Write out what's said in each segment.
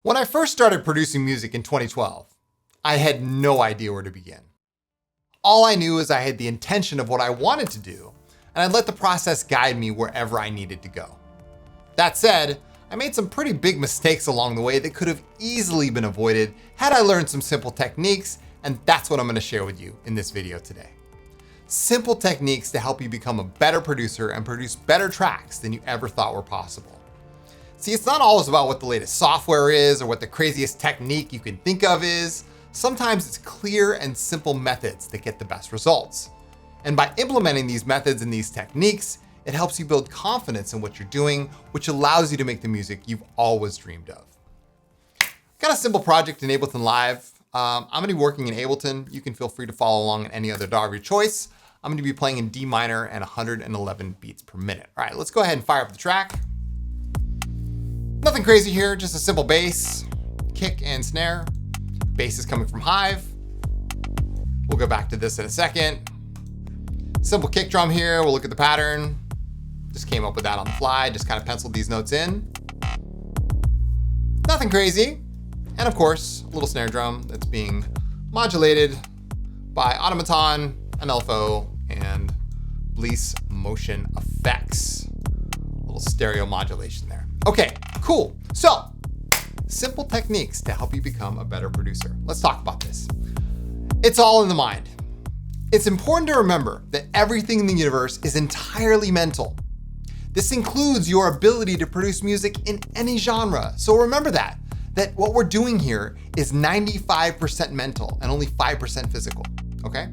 When I first started producing music in 2012, I had no idea where to begin. All I knew is I had the intention of what I wanted to do, and I'd let the process guide me wherever I needed to go. That said, I made some pretty big mistakes along the way that could have easily been avoided had I learned some simple techniques, and that's what I'm going to share with you in this video today. Simple techniques to help you become a better producer and produce better tracks than you ever thought were possible. See, it's not always about what the latest software is or what the craziest technique you can think of is. Sometimes it's clear and simple methods that get the best results. And by implementing these methods and these techniques, it helps you build confidence in what you're doing, which allows you to make the music you've always dreamed of. Got a simple project in Ableton Live. I'm gonna be working in Ableton. You can feel free to follow along in any other DAW of your choice. I'm gonna be playing in D minor and 111 beats per minute. All right, let's go ahead and fire up the track. Nothing crazy here, just a simple bass, kick and snare. Bass is coming from Hive. We'll go back to this in a second. Simple kick drum here, we'll look at the pattern. Just came up with that on the fly, just kind of penciled these notes in. Nothing crazy. And of course, a little snare drum that's being modulated by Automaton, an LFO, and Bleece Motion Effects. A little stereo modulation there. Okay, cool. So, simple techniques to help you become a better producer. Let's talk about this. It's all in the mind. It's important to remember that everything in the universe is entirely mental. This includes your ability to produce music in any genre. So remember that what we're doing here is 95% mental and only 5% physical, okay?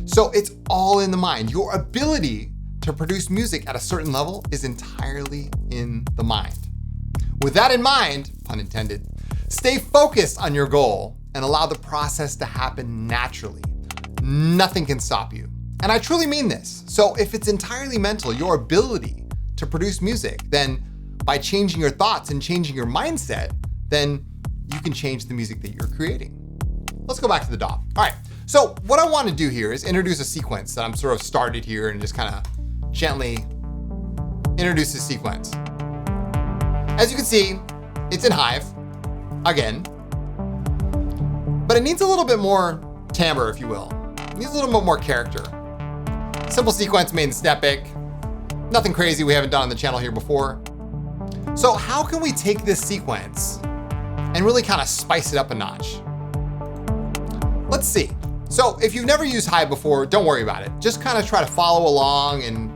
So it's all in the mind. Your ability to produce music at a certain level is entirely in the mind. With that in mind, pun intended, stay focused on your goal and allow the process to happen naturally. Nothing can stop you. And I truly mean this. So if it's entirely mental, your ability to produce music, then by changing your thoughts and changing your mindset, then you can change the music that you're creating. Let's go back to the DAW. All right, so what I want to do here is introduce a sequence that I'm sort of started here and just kind of gently introduce the sequence. As you can see, it's in Hive, again, but it needs a little bit more timbre, if you will. It needs a little bit more character. Simple sequence made in Stepic. Nothing crazy we haven't done on the channel here before. So how can we take this sequence and really kind of spice it up a notch? Let's see. So if you've never used Hive before, don't worry about it. Just kind of try to follow along and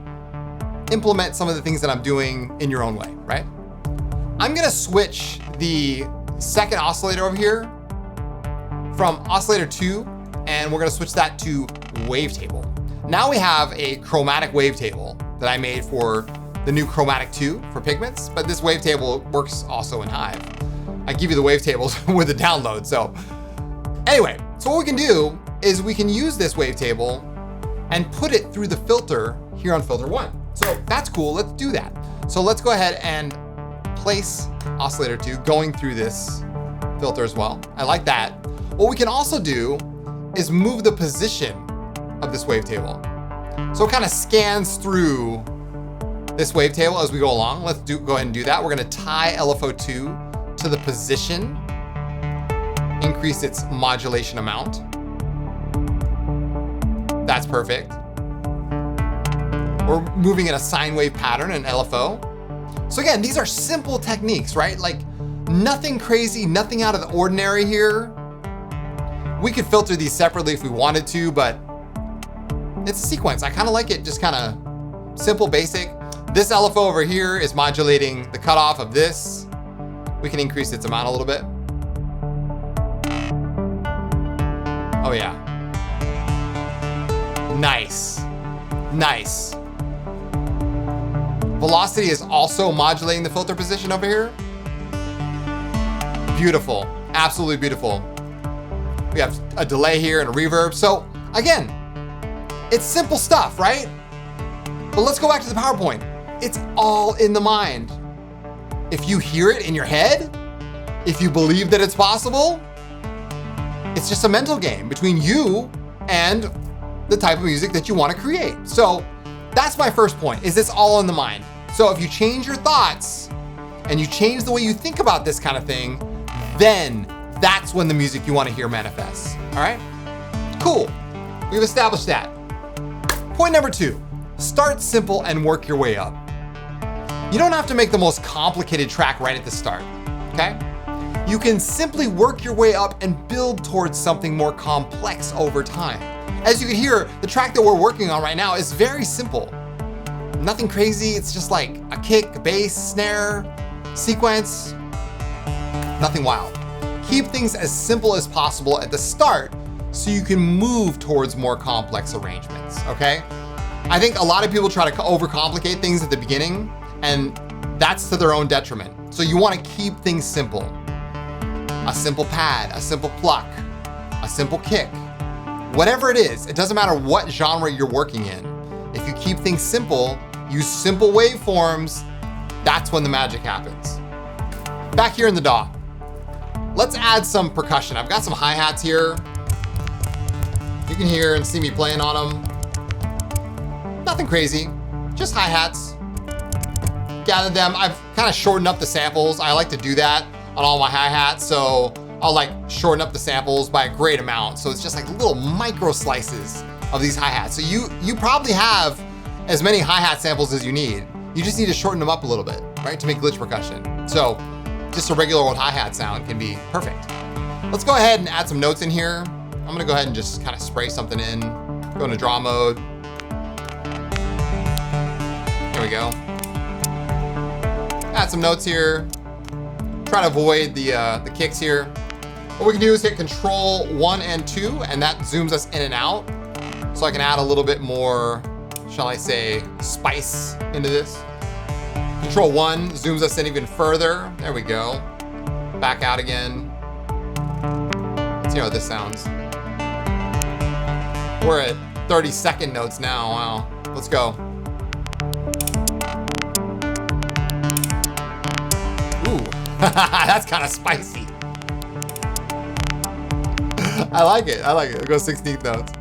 implement some of the things that I'm doing in your own way, right? I'm gonna switch the second oscillator over here from oscillator 2, and we're gonna switch that to wavetable. Now we have a chromatic wavetable that I made for the new Chromatic 2 for Pigments, but this wavetable works also in Hive. I give you the wavetables with the download, so. Anyway, so what we can do is we can use this wavetable and put it through the filter here on filter 1. So that's cool, let's do that. So let's go ahead and place oscillator 2 going through this filter as well. I like that. What we can also do is move the position of this wavetable. So it kind of scans through this wavetable as we go along. Let's go ahead and do that. We're gonna tie LFO2 to the position, increase its modulation amount. That's perfect. We're moving in a sine wave pattern in LFO. So again, these are simple techniques, right? Like nothing crazy, nothing out of the ordinary here. We could filter these separately if we wanted to, but it's a sequence. I kind of like it, just kind of simple, basic. This LFO over here is modulating the cutoff of this. We can increase its amount a little bit. Oh yeah. Nice, nice. Velocity is also modulating the filter position over here. Beautiful, absolutely beautiful. We have a delay here and a reverb. So again, it's simple stuff, right? But let's go back to the PowerPoint. It's all in the mind. If you hear it in your head, if you believe that it's possible, it's just a mental game between you and the type of music that you want to create. So that's my first point, is it's all in the mind. So if you change your thoughts and you change the way you think about this kind of thing, then that's when the music you want to hear manifests. All right? Cool. We've established that. Point number 2, start simple and work your way up. You don't have to make the most complicated track right at the start, okay? You can simply work your way up and build towards something more complex over time. As you can hear, the track that we're working on right now is very simple. Nothing crazy, it's just like a kick, a bass, snare, sequence, nothing wild. Keep things as simple as possible at the start so you can move towards more complex arrangements, okay? I think a lot of people try to overcomplicate things at the beginning, and that's to their own detriment. So you want to keep things simple. A simple pad, a simple pluck, a simple kick, whatever it is, it doesn't matter what genre you're working in. If you keep things simple, use simple waveforms, that's when the magic happens. Back here in the DAW, let's add some percussion. I've got some hi-hats here. You can hear and see me playing on them. Nothing crazy, just hi-hats. Gathered them. I've kind of shortened up the samples. I like to do that on all my hi-hats, so I'll like shorten up the samples by a great amount. So it's just like little micro slices of these hi-hats. So you probably have as many hi-hat samples as you need. You just need to shorten them up a little bit, right, to make glitch percussion. So just a regular old hi-hat sound can be perfect. Let's go ahead and add some notes in here. I'm gonna go ahead and just kind of spray something in. Go into draw mode. There we go. Add some notes here. Try to avoid the kicks here. What we can do is hit Control 1 and 2, and that zooms us in and out. So I can add a little bit more, shall I say, spice into this. Control 1 zooms us in even further. There we go. Back out again. Let's see how this sounds. We're at 30-second notes now. Wow. Let's go. Ooh, that's kind of spicy. I like it. I like it. We'll go 16th notes.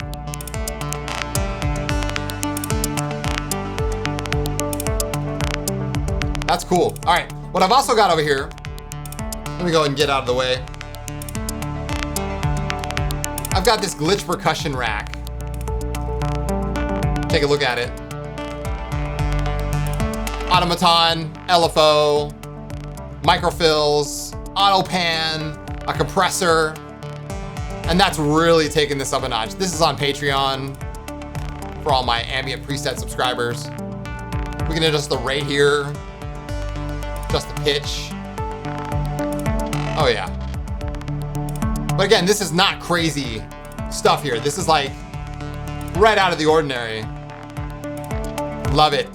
That's cool. All right. What I've also got over here, let me go and get out of the way. I've got this glitch percussion rack. Take a look at it. Automaton, LFO, microfills, auto pan, a compressor, and that's really taking this up a notch. This is on Patreon for all my ambient preset subscribers. We can adjust the rate here, adjust the pitch. Oh yeah. But again, this is not crazy stuff here. This is like right out of the ordinary. Love it.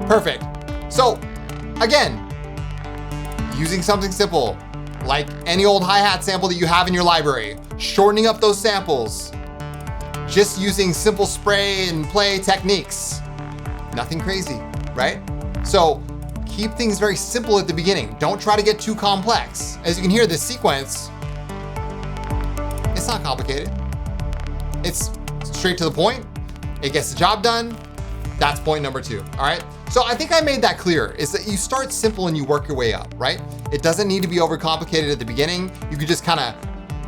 Perfect. So again, using something simple, like any old hi-hat sample that you have in your library, shortening up those samples, just using simple spray and play techniques. Nothing crazy, right? So keep things very simple at the beginning. Don't try to get too complex. As you can hear, this sequence, it's not complicated. It's straight to the point. It gets the job done. That's point number 2, all right? So I think I made that clear, is that you start simple and you work your way up, right? It doesn't need to be overcomplicated at the beginning. You can just kind of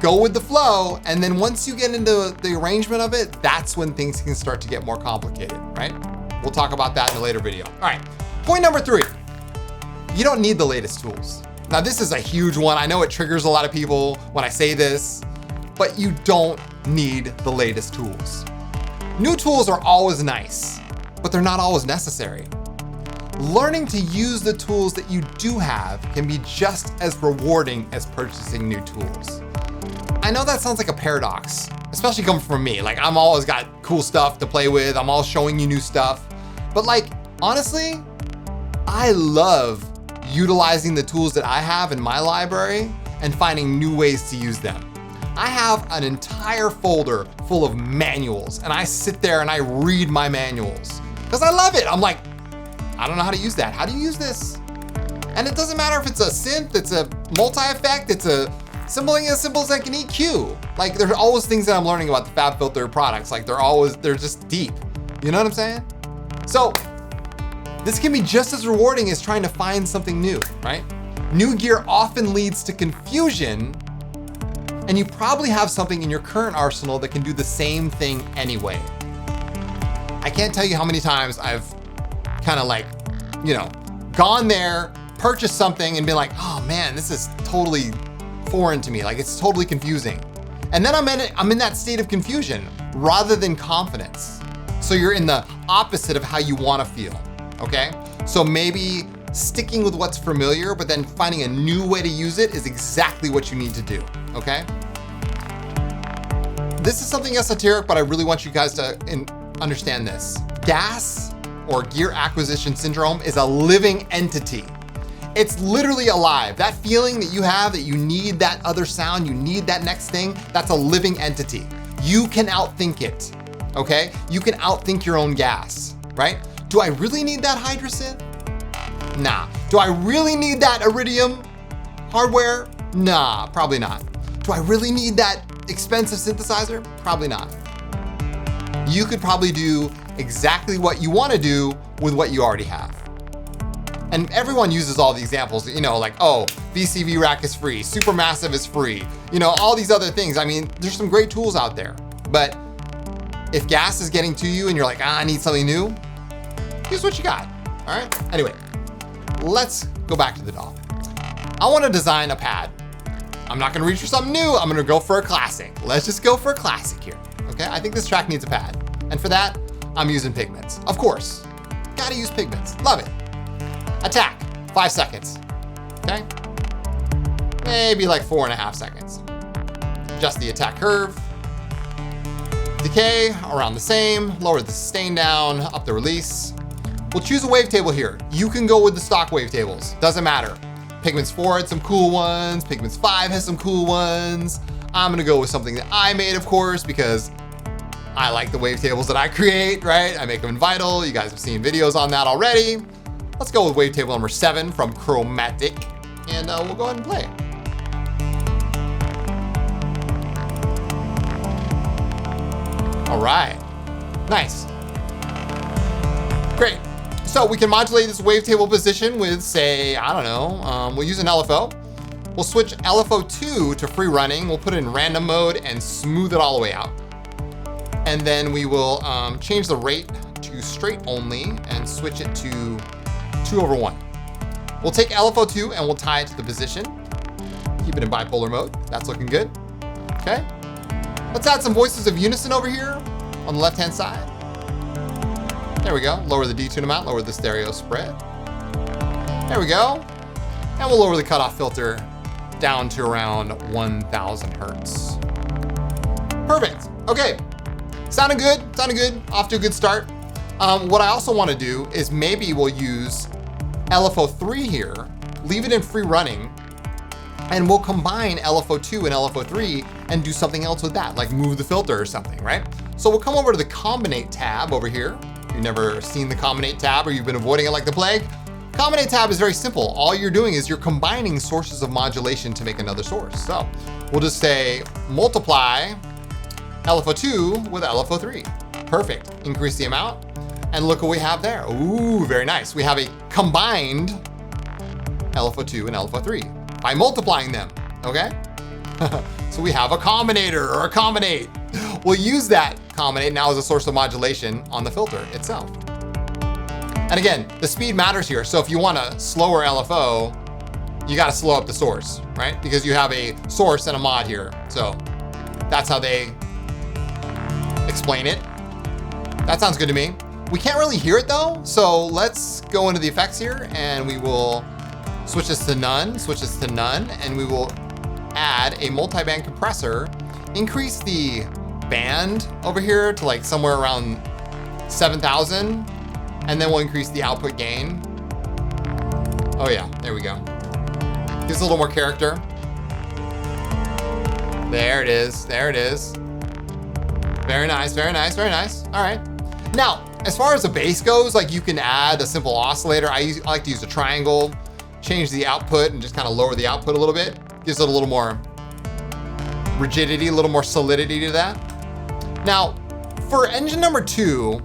go with the flow, and then once you get into the arrangement of it, that's when things can start to get more complicated, right? We'll talk about that in a later video. All right, point number 3, you don't need the latest tools. Now this is a huge one. I know it triggers a lot of people when I say this, but you don't need the latest tools. New tools are always nice, but they're not always necessary. Learning to use the tools that you do have can be just as rewarding as purchasing new tools. I know that sounds like a paradox, especially coming from me. Like, I'm always got cool stuff to play with. I'm always showing you new stuff. But like, honestly, I love utilizing the tools that I have in my library and finding new ways to use them. I have an entire folder full of manuals, and I sit there and I read my manuals because I love it. I'm like, I don't know how to use that. How do you use this? And it doesn't matter if it's a synth, it's a multi-effect, it's a something as simple as like an EQ. Like, there's always things that I'm learning about the FabFilter products. Like, they're just deep. You know what I'm saying? So this can be just as rewarding as trying to find something new, right? New gear often leads to confusion, and you probably have something in your current arsenal that can do the same thing anyway. I can't tell you how many times I've kind of like, gone there, purchased something and been like, oh man, this is totally foreign to me. Like, it's totally confusing. And then I'm in that state of confusion rather than confidence. So you're in the opposite of how you want to feel, okay? So maybe sticking with what's familiar, but then finding a new way to use it is exactly what you need to do, okay? This is something esoteric, but I really want you guys to understand this. Gas or gear acquisition syndrome is a living entity. It's literally alive. That feeling that you have that you need that other sound, you need that next thing, that's a living entity. You can outthink it, okay? You can outthink your own gas, right? Do I really need that hydrosynth? Nah. Do I really need that iridium hardware? Nah, probably not. Do I really need that expensive synthesizer? Probably not. You could probably do exactly what you want to do with what you already have. And everyone uses all the examples, like, oh, VCV rack is free, Supermassive is free, all these other things. I mean, there's some great tools out there, but if gas is getting to you and you're like, I need something new, here's what you got, all right? Anyway, let's go back to the DAW. I want to design a pad. I'm not going to reach for something new. I'm going to go for a classic. Let's just go for a classic here, okay? I think this track needs a pad. And for that, I'm using pigments. Of course, gotta use pigments, love it. Attack, 5 seconds, okay? Maybe like 4.5 seconds. Adjust the attack curve. Decay, around the same. Lower the sustain down, up the release. We'll choose a wavetable here. You can go with the stock wavetables, doesn't matter. Pigments 4 had some cool ones, Pigments 5 has some cool ones. I'm gonna go with something that I made, of course, because I like the wavetables that I create, right? I make them in Vital. You guys have seen videos on that already. Let's go with wavetable number 7 from Chromatic, and we'll go ahead and play. All right, nice. Great. So we can modulate this wavetable position with, say, I don't know, we'll use an LFO. We'll switch LFO 2 to free running. We'll put it in random mode and smooth it all the way out. And then we will change the rate to straight only and switch it to 2/1. We'll take LFO 2 and we'll tie it to the position. Keep it in bipolar mode. That's looking good. Okay. Let's add some voices of unison over here on the left-hand side. There we go. Lower the detune amount, lower the stereo spread. There we go. And we'll lower the cutoff filter down to around 1000 hertz. Perfect. Okay. Sounding good, off to a good start. What I also want to do is maybe we'll use LFO 3 here, leave it in free running, and we'll combine LFO 2 and LFO 3 and do something else with that, like move the filter or something, right? So we'll come over to the Combinate tab over here. If you've never seen the Combinate tab or you've been avoiding it like the plague, Combinate tab is very simple. All you're doing is you're combining sources of modulation to make another source. So we'll just say multiply LFO 2 with LFO 3. Perfect. Increase the amount. And look what we have there. Ooh, very nice. We have a combined LFO 2 and LFO 3 by multiplying them, okay? So we have a combinator or a combinate. We'll use that combinate now as a source of modulation on the filter itself. And again, the speed matters here. So if you want a slower LFO, you got to slow up the source, right? Because you have a source and a mod here. So that's how they explain it. That sounds good to me. We can't really hear it though, so let's go into the effects here and we will switch this to none, and we will add a multi-band compressor, increase the band over here to like somewhere around 7,000, and then we'll increase the output gain. Oh yeah, there we go. Gives a little more character. There it is, there it is. Very nice, very nice, very nice. All right. Now, as far as the bass goes, like you can add a simple oscillator. I like to use a triangle, change the output and just kind of lower the output a little bit. Gives it a little more rigidity, a little more solidity to that. Now, for engine number 2,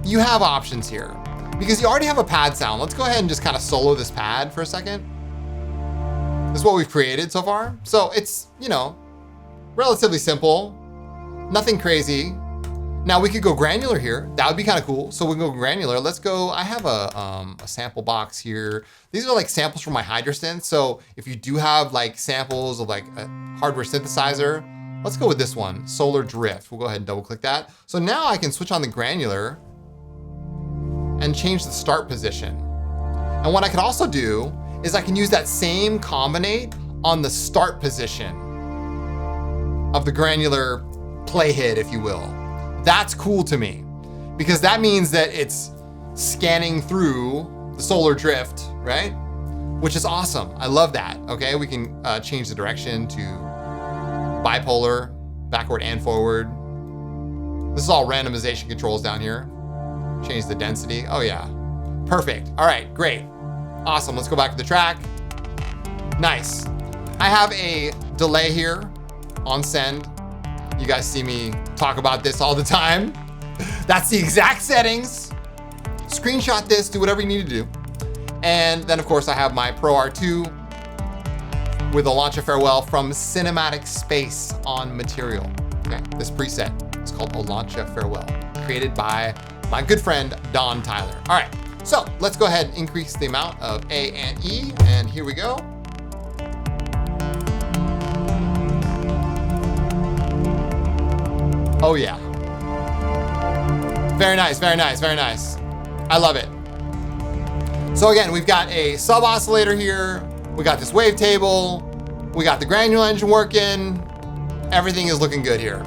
you have options here because you already have a pad sound. Let's go ahead and just kind of solo this pad for a second. This is what we've created so far. So it's, you know, relatively simple, nothing crazy. Now we could go granular here. That would be kind of cool. So we can go granular. Let's go, I have a sample box here. These are like samples from my Hydra synth. So if you do have like samples of like a hardware synthesizer, let's go with this one, Solar Drift. We'll go ahead and double click that. So now I can switch on the granular and change the start position. And what I can also do is I can use that same combinate on the start position of the granular playhead, if you will. That's cool to me because that means that it's scanning through the solar drift, right? Which is awesome. I love that. Okay, we can change the direction to bipolar, backward and forward. This is all randomization controls down here. Change the density. Oh yeah, perfect. All right, great. Awesome, let's go back to the track. Nice. I have a delay here on send. You guys see me talk about this all the time. That's the exact settings. Screenshot this, do whatever you need to do. And then of course I have my Pro R2 with a launch of farewell from Cinematic Space on Material. Okay, this preset is called a launch of farewell, created by my good friend, Don Tyler. All right, so let's go ahead and increase the amount of A and E, and here we go. Oh yeah. Very nice, very nice, very nice. I love it. So again, we've got a sub oscillator here. We got this wavetable. We got the granular engine working. Everything is looking good here.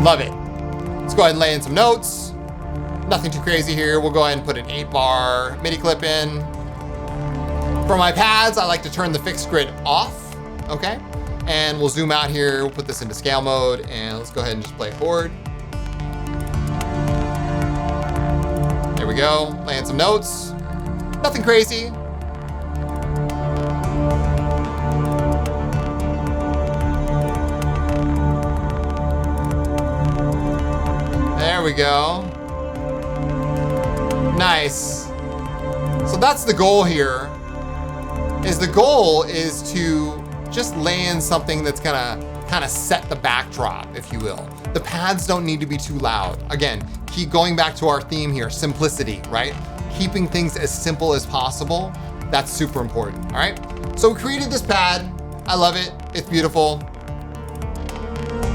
Love it. Let's go ahead and lay in some notes. Nothing too crazy here. We'll go ahead and put an 8-bar MIDI clip in. For my pads, I like to turn the fixed grid off, okay? And we'll zoom out here. We'll put this into scale mode and let's go ahead and just play it forward. There we go, lay in some notes. Nothing crazy. There we go. Nice. So that's the goal here. The goal is to just lay in something that's gonna kind of set the backdrop, if you will. The pads don't need to be too loud. Again, keep going back to our theme here, simplicity, right? Keeping things as simple as possible. That's super important, all right? So we created this pad. I love it. It's beautiful.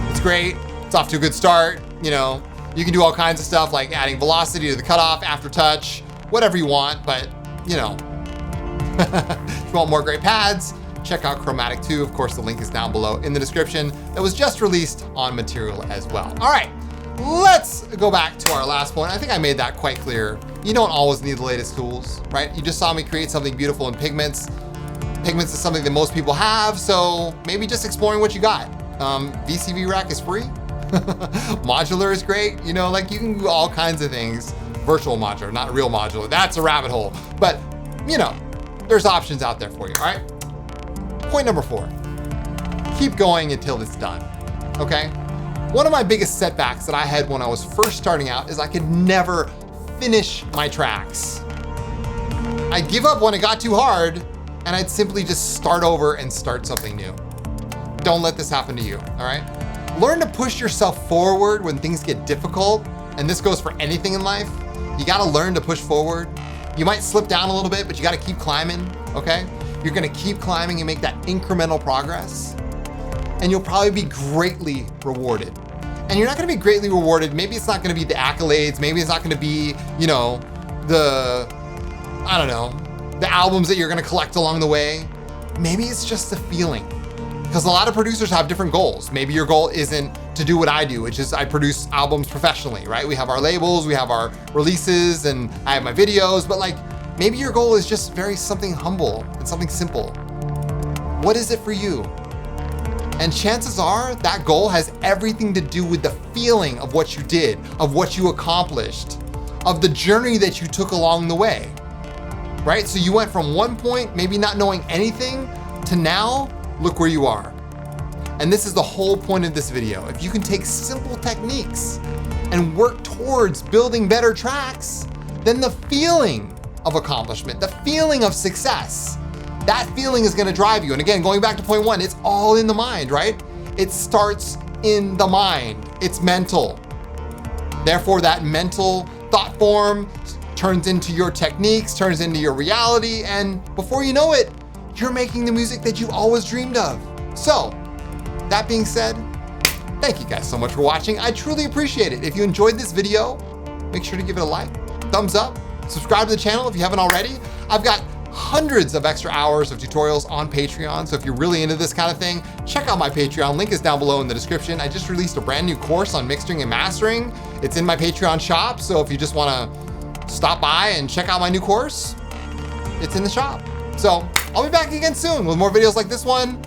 It's great. It's off to a good start. You know, you can do all kinds of stuff like adding velocity to the cutoff, aftertouch, whatever you want, but you know, if you want more great pads, check out Chromatic 2. Of course, the link is down below in the description. That was just released on Material as well. All right, let's go back to our last point. I think I made that quite clear. You don't always need the latest tools, right? You just saw me create something beautiful in Pigments. Pigments is something that most people have, so maybe just exploring what you got. VCV rack is free. Modular is great. You know, like you can do all kinds of things. Virtual modular, not real modular. That's a rabbit hole. But, you know, there's options out there for you, all right? Point number 4, keep going until it's done, okay? One of my biggest setbacks that I had when I was first starting out is I could never finish my tracks. I'd give up when it got too hard and I'd simply just start over and start something new. Don't let this happen to you, all right? Learn to push yourself forward when things get difficult, and this goes for anything in life. You gotta learn to push forward. You might slip down a little bit, but you gotta keep climbing, okay? You're gonna keep climbing and make that incremental progress, and you'll probably be greatly rewarded. And you're not gonna be greatly rewarded. Maybe it's not gonna be the accolades. Maybe it's not gonna be, you know, the albums that you're gonna collect along the way. Maybe it's just the feeling. Because a lot of producers have different goals. Maybe your goal isn't to do what I do, which is I produce albums professionally, right? We have our labels, we have our releases, and I have my videos, but like, maybe your goal is just very something humble and something simple. What is it for you? And chances are that goal has everything to do with the feeling of what you did, of what you accomplished, of the journey that you took along the way, right? So you went from one point, maybe not knowing anything, to now, look where you are. And this is the whole point of this video. If you can take simple techniques and work towards building better tracks, then the feeling of accomplishment, the feeling of success That feeling is gonna drive you. And again, going back to point one, it's all in the mind, right? It starts in the mind. It's mental. Therefore, that mental thought form turns into your techniques, turns into your reality, and before you know it, you're making the music that you've always dreamed of. So, that being said, thank you guys so much for watching. I truly appreciate it. If you enjoyed this video, make sure to give it a like, thumbs up, subscribe to the channel if you haven't already. I've got hundreds of extra hours of tutorials on Patreon, so if you're really into this kind of thing, check out my Patreon. Link is down below in the description. I just released a brand new course on mixing and mastering. It's in my Patreon shop, so if you just wanna stop by and check out my new course, it's in the shop. So I'll be back again soon with more videos like this one.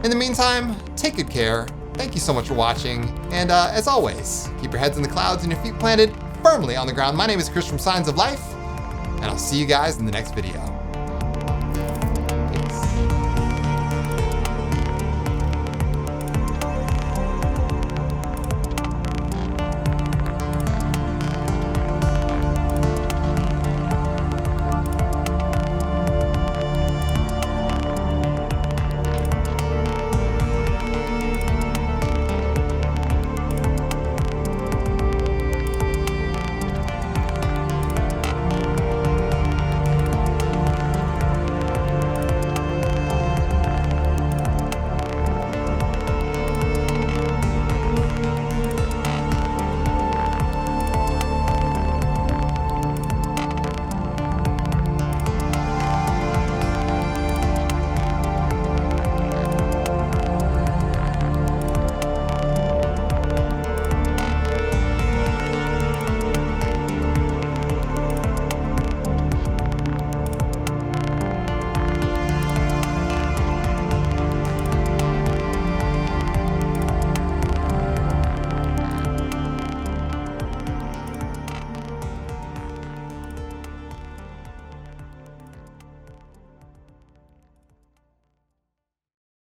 In the meantime, take good care. Thank you so much for watching. And as always, keep your heads in the clouds and your feet planted firmly on the ground. My name is Chris from Signs of Life, and I'll see you guys in the next video.